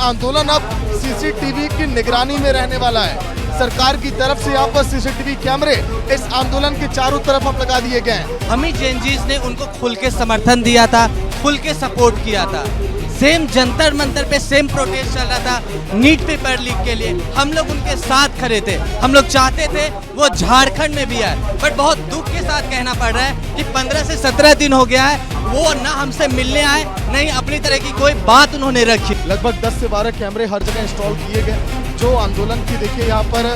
आंदोलन अब सीसीटीवी की निगरानी में रहने वाला है। सरकार की तरफ से यहाँ पर सीसीटीवी कैमरे इस आंदोलन के चारों तरफ अब लगा दिए गए हैं। हम ही जेनजीज ने उनको खुल के समर्थन दिया था, खुल के सपोर्ट किया था। सेम जंतर मंतर पे सेम प्रोटेस्ट चल रहा था नीट पेपर लीक के लिए, हम लोग उनके साथ खड़े थे। हम लोग चाहते थे वो झारखंड में भी आए, बट बहुत दुख के साथ कहना पड़ रहा है कि 15 से 17 दिन हो गया है, वो ना हमसे मिलने आए, नहीं अपनी तरह की कोई बात उन्होंने रखी। लगभग 10 से 12 कैमरे हर जगह इंस्टॉल किए गए। जो आंदोलन की देखिए यहाँ पर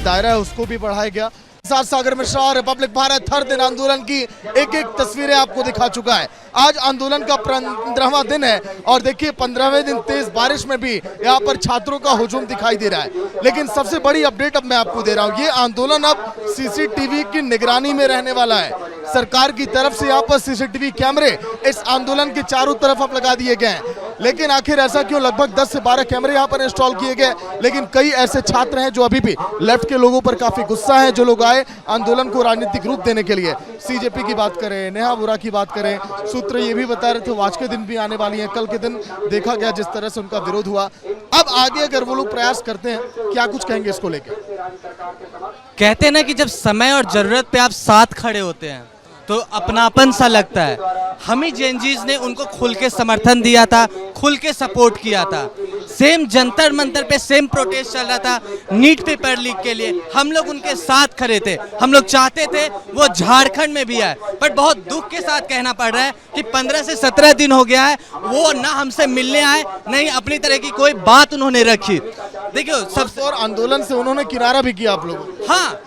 दायरा है उसको भी बढ़ाया गया। सागर मिश्रा, रिपब्लिक भारत, हर दिन आंदोलन की एक एक तस्वीरें आपको दिखा चुका है। आज आंदोलन का 15वां दिन है और देखिए 15वें दिन तेज बारिश में भी यहाँ पर छात्रों का हुजूम दिखाई दे रहा है। लेकिन सबसे बड़ी अपडेट अब मैं आपको दे रहा हूँ, ये आंदोलन अब सीसीटीवी की निगरानी में रहने वाला है। सरकार की तरफ से यहाँ पर सीसीटीवी कैमरे इस आंदोलन के चारों तरफ अब लगा दिए गए हैं। लेकिन आखिर ऐसा क्यों? लगभग 10 से 12 कैमरे यहाँ पर इंस्टॉल किए गए, लेकिन कई ऐसे छात्र हैं जो अभी भी लेफ्ट के लोगों पर काफी गुस्सा है, जो लोग आए आंदोलन को राजनीतिक रूप देने के लिए। सीजेपी की बात करें, नेहा वोरा की बात करें, सूत्र ये भी बता रहे थे आज के दिन भी आने वाली है। कल के दिन देखा गया जिस तरह से उनका विरोध हुआ। अब आगे अगर वो लोग प्रयास करते हैं, क्या कुछ कहेंगे इसको लेकर? कहते हैं ना कि जब समय और जरूरत पे आप साथ खड़े होते हैं तो अपनापन सा लगता है। हम ही जेनजीज ने उनको खुल के समर्थन दिया था, खुल के सपोर्ट किया था। सेम जंतर मंतर पे सेम प्रोटेस्ट चल रहा था नीट पेपर लीक के लिए, हम लोग उनके साथ खड़े थे। हम लोग चाहते थे वो झारखंड में भी आए, बट बहुत दुख के साथ कहना पड़ रहा है कि 15 से 17 दिन हो गया है, वो ना हमसे मिलने आए, नहीं अपनी तरह की कोई बात उन्होंने रखी। देखियो सबसे और आंदोलन से उन्होंने किनारा भी किया आप लोगों। हाँ,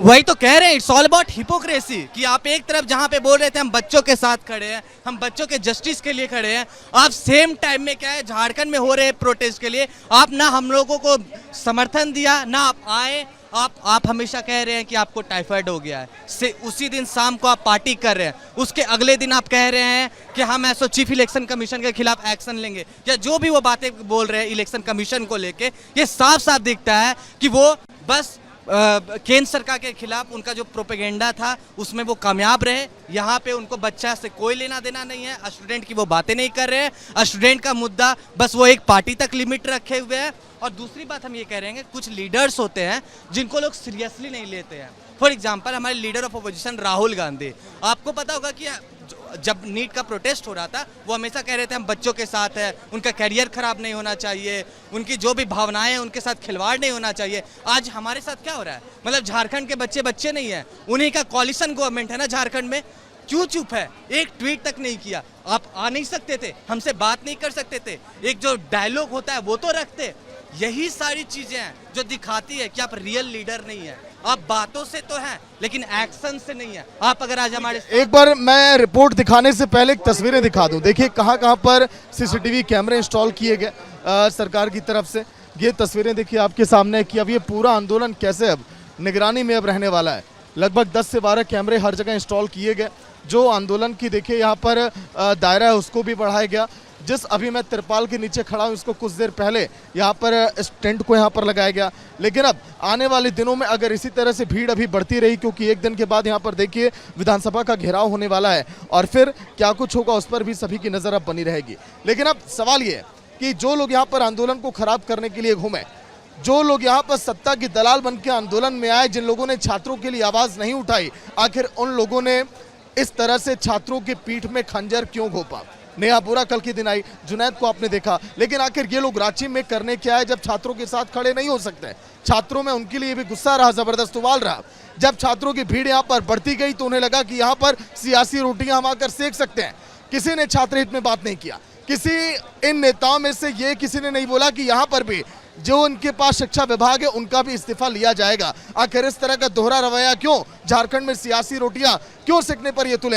वही तो कह रहे हैं, इट्स ऑल अबाउट हिपोक्रेसी कि आप एक तरफ जहां पे बोल रहे थे हम बच्चों के साथ खड़े हैं, हम बच्चों के जस्टिस के लिए खड़े हैं, आप सेम टाइम में क्या है झारखंड में हो रहे प्रोटेस्ट के लिए आप ना हम लोगों को समर्थन दिया, ना आप आए। आप हमेशा कह रहे हैं कि आपको टाइफाइड हो गया है, उसी दिन शाम को आप पार्टी कर रहे हैं, उसके अगले दिन आप कह रहे हैं कि हम ऐसा चीफ इलेक्शन कमीशन के खिलाफ एक्शन लेंगे, या जो भी वो बातें बोल रहे हैं इलेक्शन कमीशन को लेके, ये साफ साफ दिखता है कि वो बस केंद्र सरकार के खिलाफ उनका जो प्रोपेगेंडा था उसमें वो कामयाब रहे। यहाँ पे उनको बच्चा से कोई लेना देना नहीं है, स्टूडेंट की वो बातें नहीं कर रहे हैं, स्टूडेंट का मुद्दा बस वो एक पार्टी तक लिमिट रखे हुए हैं। और दूसरी बात हम ये कह रहे हैं, कुछ लीडर्स होते हैं जिनको लोग सीरियसली नहीं लेते हैं। फॉर एग्जाम्पल हमारे leader of opposition Rahul Gandhi, आपको पता होगा कि जब नीट का प्रोटेस्ट हो रहा था वो हमेशा कह रहे थे हम बच्चों के साथ है, उनका करियर खराब नहीं होना चाहिए, उनकी जो भी भावनाएं हैं उनके साथ खिलवाड़ नहीं होना चाहिए। आज हमारे साथ क्या हो रहा है? मतलब झारखंड के बच्चे नहीं है, उन्हीं का कोलिशन गवर्नमेंट है ना झारखंड में, क्यों चुप है? एक ट्वीट तक नहीं किया। आप आ नहीं सकते थे, हमसे बात नहीं कर सकते थे, एक जो डायलॉग होता है वो तो रखते। यही सारी चीजें हैं जो दिखाती है कि आप रियल लीडर नहीं है। आप बातों से तो हैं लेकिन एक्शन से नहीं है। आप अगर आज हमारे एक बार मैं रिपोर्ट दिखाने से पहले एक तस्वीरें दिखा दूं। देखिए कहां पर सीसीटीवी कैमरे इंस्टॉल किए गए सरकार की तरफ से। ये तस्वीरें देखिए आपके सामने कि अब ये पूरा आंदोलन कैसे अब निगरानी में अब रहने वाला है। लगभग 10 से 12 कैमरे हर जगह इंस्टॉल किए गए। जो आंदोलन की देखिए यहाँ पर दायरा है उसको भी बढ़ाया गया। जिस अभी मैं तिरपाल के नीचे खड़ा हूँ उसको कुछ देर पहले यहाँ पर इस टेंट को यहाँ पर लगाया गया। लेकिन अब आने वाले दिनों में अगर इसी तरह से भीड़ अभी बढ़ती रही, क्योंकि एक दिन के बाद यहाँ पर देखिए विधानसभा का घेराव होने वाला है और फिर क्या कुछ होगा उस पर भी सभी की नज़र अब बनी रहेगी। लेकिन अब सवाल ये है कि जो लोग यहाँ पर आंदोलन को खराब करने के लिए घूमे, जो लोग यहाँ पर सत्ता की दलाल बन के आंदोलन में आए, जिन लोगों ने छात्रों के लिए आवाज़ नहीं उठाई, आखिर उन लोगों ने इस तरह से छात्रों की पीठ में खंजर क्यों घोंपा? नेहा वोरा कल के दिन आई, जुनैद को आपने देखा, लेकिन आखिर ये लोग रांची में करने क्या है जब छात्रों के साथ खड़े नहीं हो सकते? छात्रों में उनके लिए भी गुस्सा रहा, जबरदस्त उबाल रहा। जब छात्रों की भीड़ यहाँ पर बढ़ती गई तो उन्हें लगा कि यहाँ पर सियासी रोटियां हम आकर सेक सकते हैं। किसी ने छात्र हित में बात नहीं किया, किसी इन नेताओं में से ये किसी ने नहीं बोला कि यहाँ पर भी जो उनके पास शिक्षा विभाग है उनका भी इस्तीफा लिया जाएगा। आखिर इस तरह का दोहरा रवैया क्यों? झारखंड में सियासी रोटियां क्यों सेकने पर ये तुले?